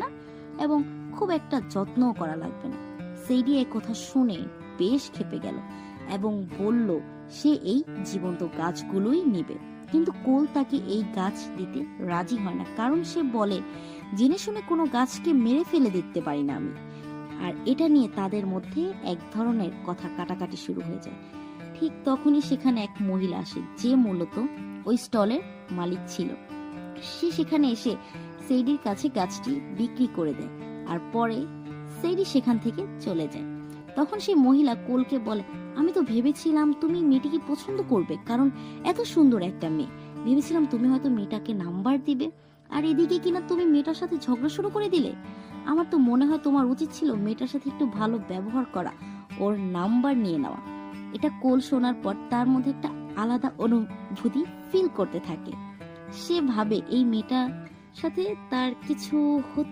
না এবং খুব একটা যত্নও করা লাগবে না। সেইডি এই কথা শুনে বেশ ক্ষেপে গেল এবং বলল সে এই জীবন্ত গাছগুলোই নিবে। কিন্তু কোল তাকে এই গাছ দিতে রাজি হয় না, কারণ সে বলে জেনে শুনে কোনো গাছকে মেরে ফেলে দিতে পারি না আমি। আর এটা নিয়ে তাদের মধ্যে এক ধরনের কথা কাটাকাটি শুরু হয়ে যায়। ঠিক তখনই সেখানে এক মহিলা আসে, যে মূলত ওই স্টলের মালিক ছিল। সে সেখানে এসে সেইডির কাছে গাছটি বিক্রি করে দেয় আর পরে সেইডি সেখান থেকে চলে যায়। তখন সেই মহিলা কোলকে বলে, আমি তো ভেবেছিলাম তুমি মেয়েটিকে পছন্দ করবে, কারণ এত সুন্দর একটা মেয়ে। ভেবেছিলাম তুমি হয়তো মেয়েটাকে নাম্বার দিবে, আর এদিকে কিনা তুমি মেয়েটার সাথে ঝগড়া শুরু করে দিলে। আমার তো মনে হয় তোমার উচিত ছিল মেয়েটার সাথে একটু ভালো ব্যবহার করা, ওর নাম্বার নিয়ে নেওয়া। এটা কোল শোনার পর তার মধ্যে একটা আলাদা অনুভূতি ফিল করতে থাকে। সে ভাবে এই মেয়েটার সাথে তার কিছু হতে